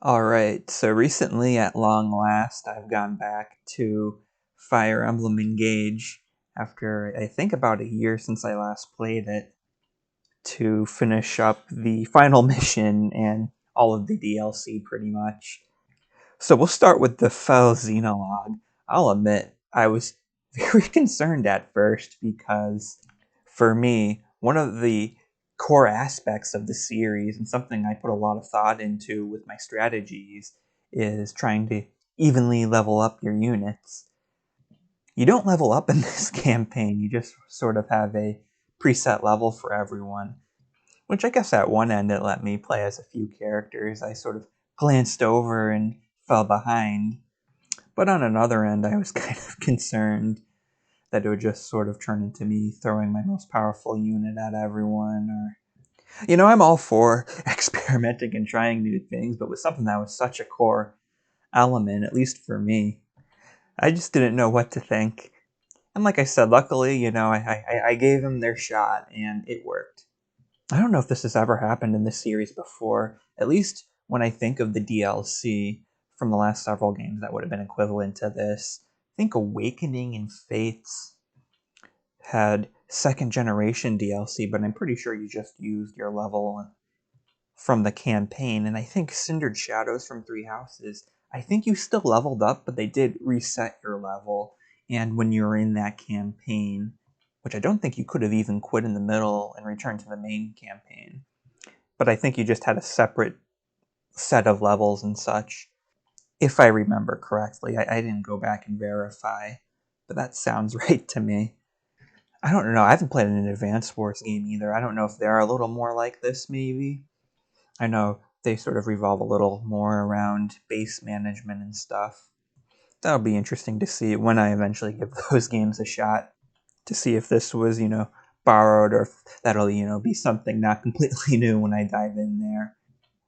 Alright, so recently at long last I've gone back to Fire Emblem Engage after I think about a year since I last played it to finish up the final mission and all of the DLC pretty much. So we'll start with the fell Xenologue. I'll admit, I was very concerned at first because, for me, one of the core aspects of the series and something I put a lot of thought into with my strategies is trying to evenly level up your units. You don't level up in this campaign, you just sort of have a preset level for everyone. Which I guess at one end it let me play as a few characters I sort of glanced over and fell behind. But on another end, I was kind of concerned that it would just sort of turn into me throwing my most powerful unit at everyone. I'm all for experimenting and trying new things, but with something that was such a core element, at least for me, I just didn't know what to think. And like I said, luckily, I gave them their shot and it worked. I don't know if this has ever happened in this series before, at least when I think of the DLC from the last several games that would have been equivalent to this. I think Awakening and Fates had second generation DLC, but I'm pretty sure you just used your level from the campaign. And I think Cindered Shadows from Three Houses, I think you still leveled up, but they did reset your level. And when you were in that campaign, which I don't think you could have even quit in the middle and returned to the main campaign, but I think you just had a separate set of levels and such, if I remember correctly. I didn't go back and verify, but that sounds right to me. I don't know. I haven't played an Advance Wars game either. I don't know if they're a little more like this, maybe. I know they sort of revolve a little more around base management and stuff. That'll be interesting to see when I eventually give those games a shot, to see if this was, borrowed, or if that'll, be something not completely new when I dive in there.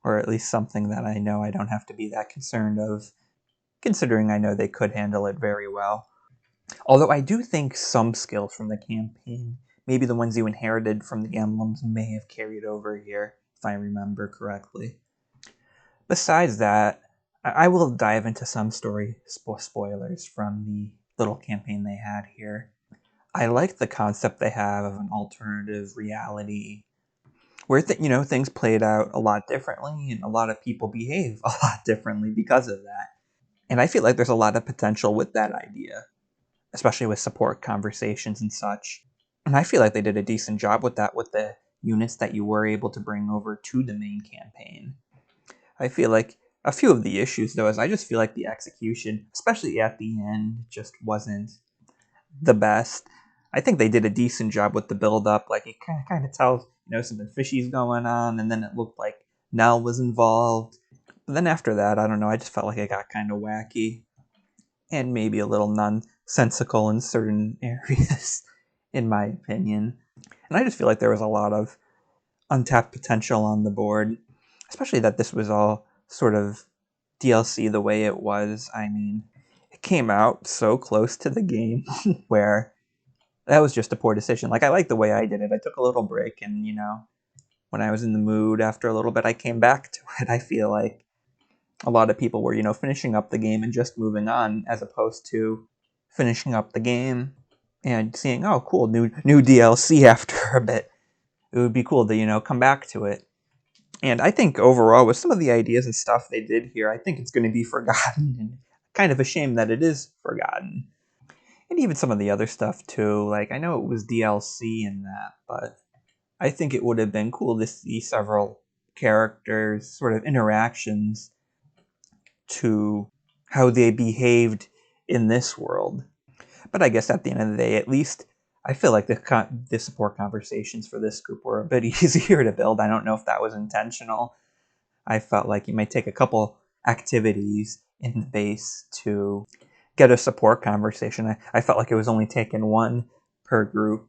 Or at least something that I know I don't have to be that concerned of, considering I know they could handle it very well. Although I do think some skills from the campaign, maybe the ones you inherited from the emblems, may have carried over here, if I remember correctly. Besides that, I will dive into some story spoilers from the little campaign they had here. I like the concept they have of an alternative reality where things played out a lot differently and a lot of people behave a lot differently because of that. And I feel like there's a lot of potential with that idea, especially with support conversations and such. And I feel like they did a decent job with that with the units that you were able to bring over to the main campaign. I feel like a few of the issues, though, is I just feel like the execution, especially at the end, just wasn't the best. I think they did a decent job with the build-up. Like, it kind of tells, something fishy's going on, and then it looked like Nell was involved. But then after that, I don't know, I just felt like it got kind of wacky, and maybe a little nonsensical in certain areas, in my opinion. And I just feel like there was a lot of untapped potential on the board, especially that this was all sort of DLC the way it was. I mean, it came out so close to the game where that was just a poor decision. Like, I like the way I did it. I took a little break, and, when I was in the mood after a little bit, I came back to it. I feel like a lot of people were, finishing up the game and just moving on, as opposed to finishing up the game and seeing, oh, cool, new DLC after a bit. It would be cool to, come back to it. And I think overall, with some of the ideas and stuff they did here, I think it's going to be forgotten, and kind of a shame that it is forgotten. And even some of the other stuff too. Like, I know it was DLC in that, but I think it would have been cool to see several characters' sort of interactions to how they behaved in this world. But I guess at the end of the day, at least I feel like the support conversations for this group were a bit easier to build. I don't know if that was intentional. I felt like you might take a couple activities in the base to get a support conversation. I felt like it was only taking one per group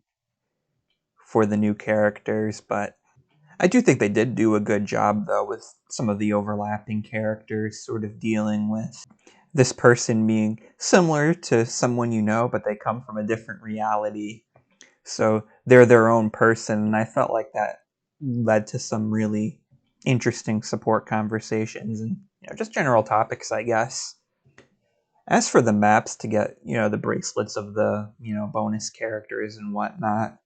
for the new characters, but I do think they did do a good job, though, with some of the overlapping characters sort of dealing with this person being similar to someone but they come from a different reality. So they're their own person, and I felt like that led to some really interesting support conversations and just general topics, I guess. As for the maps to get, the bracelets of the, bonus characters and whatnot,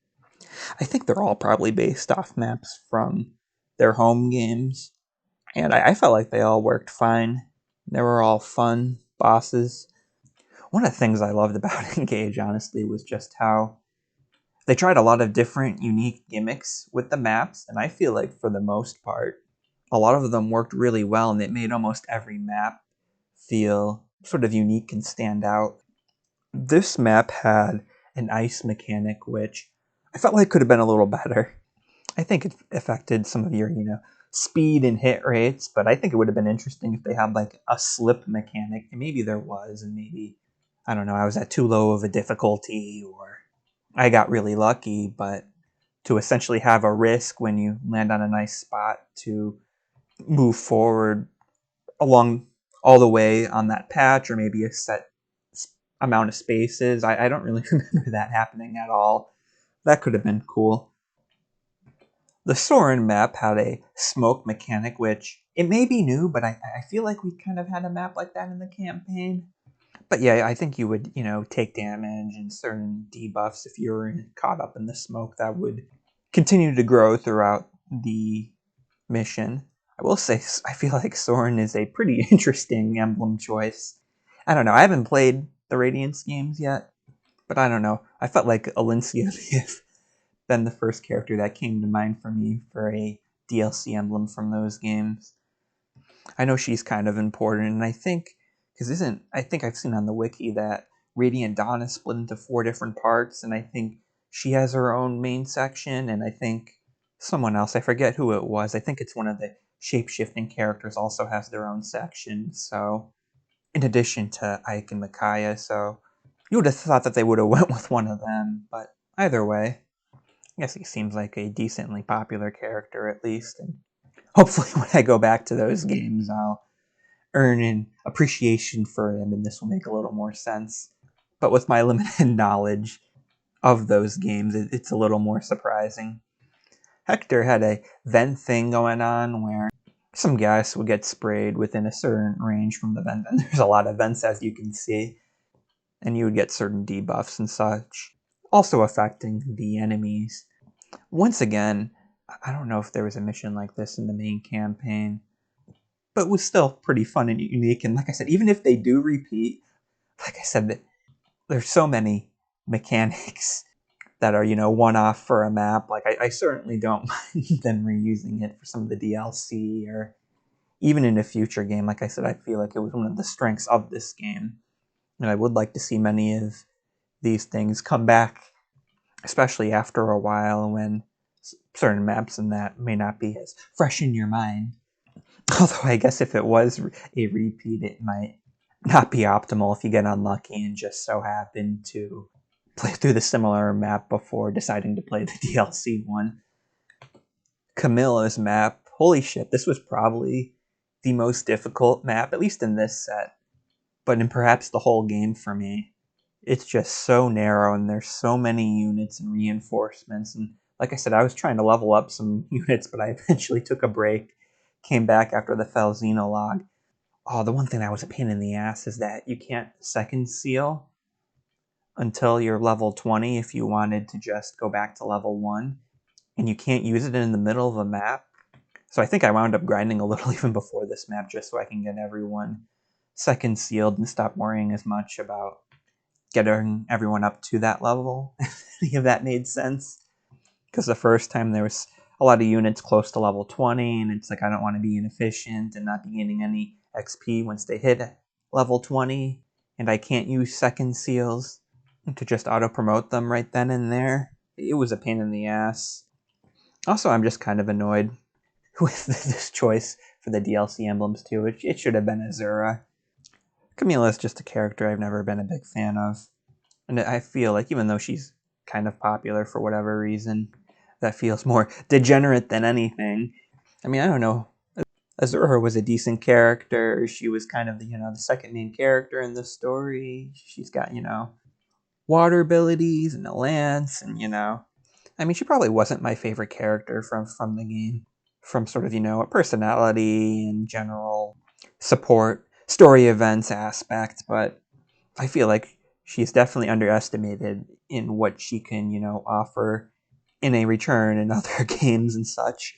I think they're all probably based off maps from their home games. And I felt like they all worked fine. They were all fun bosses. One of the things I loved about Engage, honestly, was just how they tried a lot of different unique gimmicks with the maps, and I feel like for the most part, a lot of them worked really well, and it made almost every map feel sort of unique and stand out. This map had an ice mechanic, which I felt like could have been a little better. I think it affected some of your, speed and hit rates, but I think it would have been interesting if they had like a slip mechanic, and maybe there was, and maybe, I don't know, I was at too low of a difficulty, or I got really lucky, but to essentially have a risk when you land on a nice spot to move forward along all the way on that patch, or maybe a set amount of spaces. I don't really remember that happening at all. That could have been cool. The Soren map had a smoke mechanic, which it may be new, but I feel like we kind of had a map like that in the campaign. But yeah, I think you would, take damage and certain debuffs if you were caught up in the smoke. That would continue to grow throughout the mission. I will say, I feel like Soren is a pretty interesting emblem choice. I don't know, I haven't played the Radiance games yet, but I don't know. I felt like Alicia may have been the first character that came to mind for me for a DLC emblem from those games. I know she's kind of important, and I think, I think I've seen on the wiki that Radiant Dawn is split into 4 different parts, and I think she has her own main section, and I think someone else, I forget who it was, I think it's one of the shape-shifting characters also has their own section, so, in addition to Ike and Micaiah, so you would have thought that they would have went with one of them, but either way, I guess he seems like a decently popular character at least, and hopefully when I go back to those games, I'll earn an appreciation for him, and this will make a little more sense. But with my limited knowledge of those games, it's a little more surprising. Hector had a vent thing going on where some gas would get sprayed within a certain range from the vent, and there's a lot of vents as you can see, and you would get certain debuffs and such, also affecting the enemies. Once again, I don't know if there was a mission like this in the main campaign, but it was still pretty fun and unique. And like I said, even if they do repeat, like I said, there's so many mechanics that are, one-off for a map. Like, I certainly don't mind them reusing it for some of the DLC or even in a future game. Like I said, I feel like it was one of the strengths of this game. And I would like to see many of these things come back, especially after a while when certain maps and that may not be as fresh in your mind. Although I guess if it was a repeat, it might not be optimal if you get unlucky and just so happen to play through the similar map before deciding to play the DLC one. Camilla's map, holy shit, this was probably the most difficult map, at least in this set, but in perhaps the whole game for me. It's just so narrow and there's so many units and reinforcements, and like I said, I was trying to level up some units, but I eventually took a break, came back after the fell Xenologue. Oh, the one thing that was a pain in the ass is that you can't second seal until you're level 20 if you wanted to just go back to level 1, and you can't use it in the middle of a map. So I think I wound up grinding a little even before this map just so I can get everyone second sealed and stop worrying as much about getting everyone up to that level, if any of that made sense. Because the first time there was a lot of units close to level 20, and it's like I don't want to be inefficient and not be gaining any XP once they hit level 20, and I can't use second seals to just auto-promote them right then and there. It was a pain in the ass. Also, I'm just kind of annoyed with this choice for the DLC emblems too. It should have been Azura. Camilla is just a character I've never been a big fan of. And I feel like even though she's kind of popular for whatever reason, that feels more degenerate than anything. I mean, I don't know. Azura was a decent character. She was kind of, the second main character in the story. She's got, water abilities and a lance and, I mean, she probably wasn't my favorite character from the game. from sort of, a personality and general support, story events aspect, but I feel like she's definitely underestimated in what she can, offer in a return in other games and such.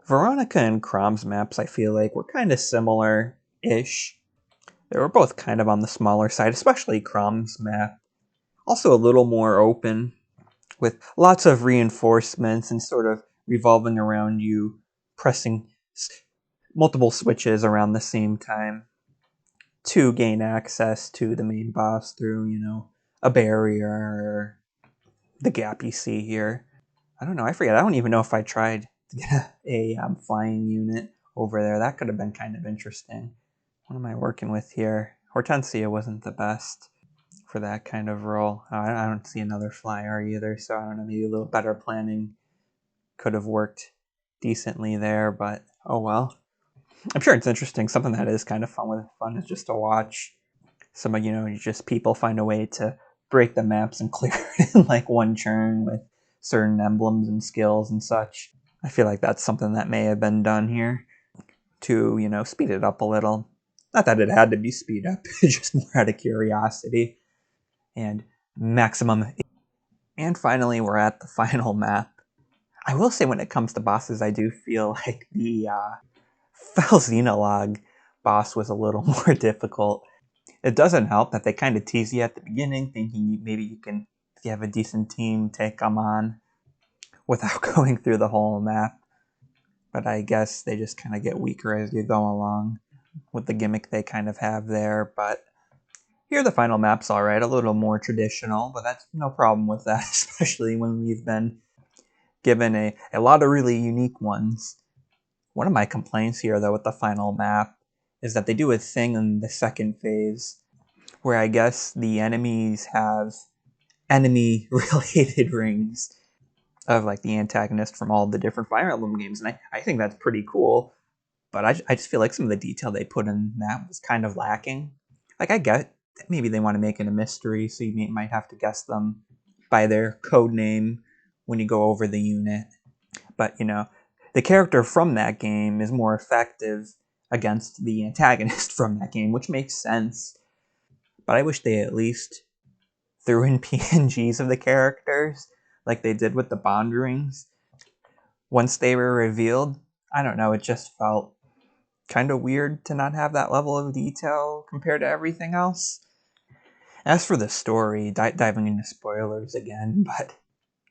Veronica and Chrom's maps, I feel like, were kind of similar-ish. They were both kind of on the smaller side, especially Chrom's map. Also a little more open, with lots of reinforcements and sort of revolving around you, pressing multiple switches around the same time to gain access to the main boss through, a barrier or the gap you see here. I don't know, I forget. I don't even know if I tried to get a flying unit over there. That could have been kind of interesting. What am I working with here? Hortensia wasn't the best for that kind of role. I don't see another flyer either, so I don't know, maybe a little better planning could have worked decently there, but oh well. I'm sure it's interesting. Something that is kind of fun is just to watch some of, just people find a way to break the maps and clear it in like one turn with certain emblems and skills and such. I feel like that's something that may have been done here to, speed it up a little. Not that it had to be speed up, just more out of curiosity and maximum. And finally, we're at the final map. I will say when it comes to bosses, I do feel like the Fel Xenologue boss was a little more difficult. It doesn't help that they kind of tease you at the beginning, thinking maybe you can, if you have a decent team, take them on without going through the whole map. But I guess they just kind of get weaker as you go along with the gimmick they kind of have there. But here the final map's alright, a little more traditional, but that's no problem with that, especially when we've been given a lot of really unique ones. One of my complaints here, though, with the final map is that they do a thing in the second phase where I guess the enemies have enemy-related rings of like the antagonist from all the different Fire Emblem games, and I think that's pretty cool, but I just feel like some of the detail they put in that was kind of lacking. Like, I get that maybe they want to make it a mystery, so you might have to guess them by their code name when you go over the unit, but the character from that game is more effective against the antagonist from that game, which makes sense. But I wish they at least threw in PNGs of the characters, like they did with the bond rings. Once they were revealed, I don't know, it just felt kind of weird to not have that level of detail compared to everything else. As for the story, diving into spoilers again, but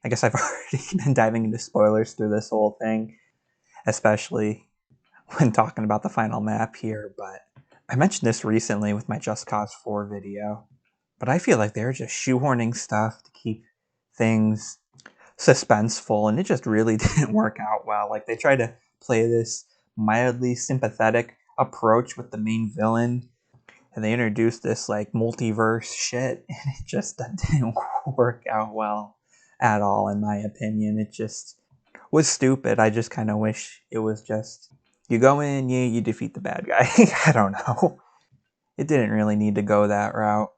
I guess I've already been diving into spoilers through this whole thing, especially when talking about the final map here, but I mentioned this recently with my Just Cause 4 video, but I feel like they're just shoehorning stuff to keep things suspenseful, and it just really didn't work out well. Like, they tried to play this mildly sympathetic approach with the main villain, and they introduced this like multiverse shit, and it just didn't work out well at all, in my opinion. It just was stupid. I just kind of wish it was just, you go in, you defeat the bad guy. I don't know. It didn't really need to go that route.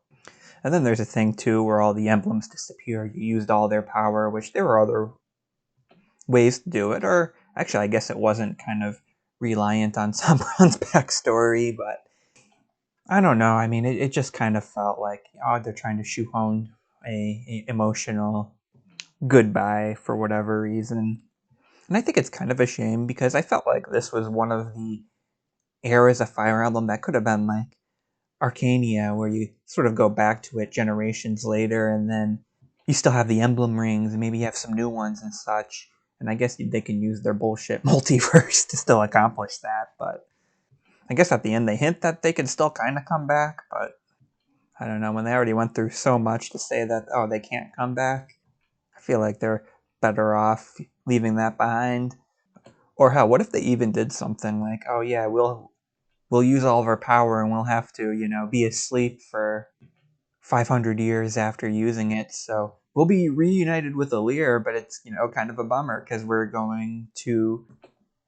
And then there's a thing too where all the emblems disappear. You used all their power, which there were other ways to do it. Or actually, I guess it wasn't kind of reliant on Sombron's backstory, but I don't know. I mean, it just kind of felt like, they're trying to shoehorn a emotional goodbye for whatever reason. And I think it's kind of a shame because I felt like this was one of the eras of Fire Emblem that could have been like Arcania, where you sort of go back to it generations later, and then you still have the emblem rings, and maybe you have some new ones and such. And I guess they can use their bullshit multiverse to still accomplish that. But I guess at the end they hint that they can still kind of come back. But I don't know, when they already went through so much to say that, they can't come back, I feel like they're better off leaving that behind. Or hell, what if they even did something like, we'll use all of our power and we'll have to, be asleep for 500 years after using it. So we'll be reunited with Alir, but it's, kind of a bummer because we're going to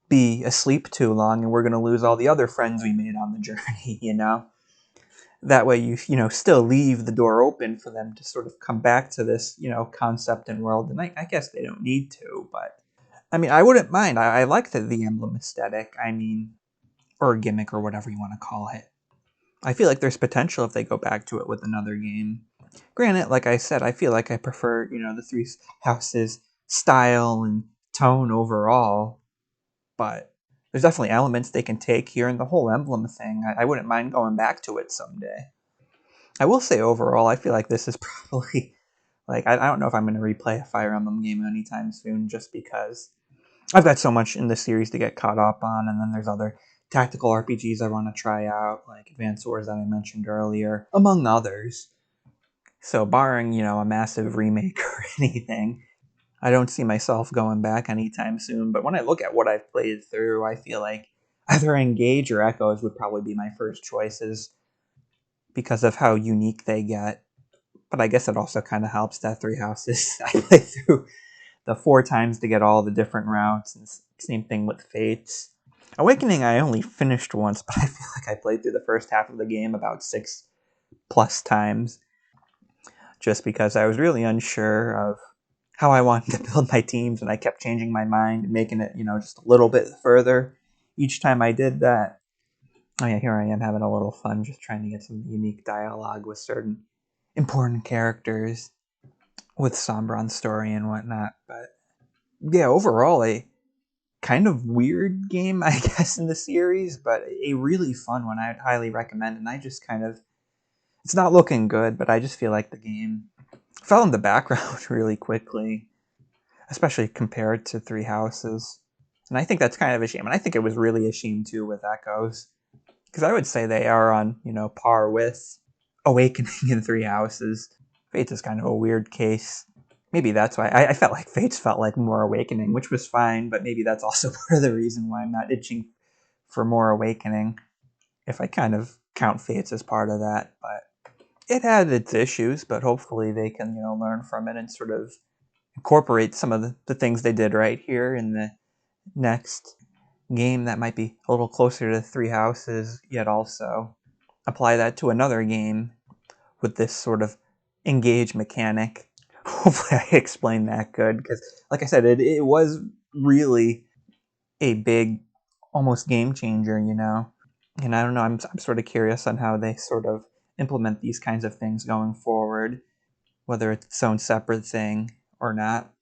be asleep too long and we're going to lose all the other friends we made on the journey, That way you still leave the door open for them to sort of come back to this, concept and world. And I guess they don't need to, but I mean, I wouldn't mind. I like the Emblem aesthetic. I mean, or gimmick or whatever you want to call it. I feel like there's potential if they go back to it with another game. Granted, like I said, I feel like I prefer, the Three Houses style and tone overall, but there's definitely elements they can take here, and the whole Emblem thing, I wouldn't mind going back to it someday. I will say overall, I feel like this is probably, like, I don't know if I'm going to replay a Fire Emblem game anytime soon, just because I've got so much in the series to get caught up on, and then there's other tactical RPGs I want to try out, like Advance Wars that I mentioned earlier, among others. So barring, a massive remake or anything, I don't see myself going back anytime soon. But when I look at what I've played through, I feel like either Engage or Echoes would probably be my first choices because of how unique they get. But I guess it also kind of helps that Three Houses I play through the 4 times to get all the different routes, and same thing with Fates. Awakening I only finished once, but I feel like I played through the first half of the game about 6 plus times, just because I was really unsure of how I wanted to build my teams, and I kept changing my mind, making it, just a little bit further each time I did that. Oh yeah, here I am having a little fun, just trying to get some unique dialogue with certain important characters, with Sombron's story and whatnot. But yeah, overall, a kind of weird game, I guess, in the series, but a really fun one I'd highly recommend. And I just it's not looking good, but I just feel like the game fell in the background really quickly, especially compared to Three Houses. And I think that's kind of a shame. And I think it was really a shame, too, with Echoes. Because I would say they are on, par with Awakening and Three Houses. Fates is kind of a weird case. Maybe that's why I felt like Fates felt like more Awakening, which was fine, but maybe that's also part of the reason why I'm not itching for more Awakening, if I kind of count Fates as part of that. But it had its issues, but hopefully they can, learn from it and sort of incorporate some of the things they did right here in the next game that might be a little closer to Three Houses, yet also apply that to another game with this sort of engage mechanic. Hopefully I explained that good, because like I said, it was really a big, almost game changer, And I don't know, I'm sort of curious on how they sort of implement these kinds of things going forward, whether it's its own separate thing or not.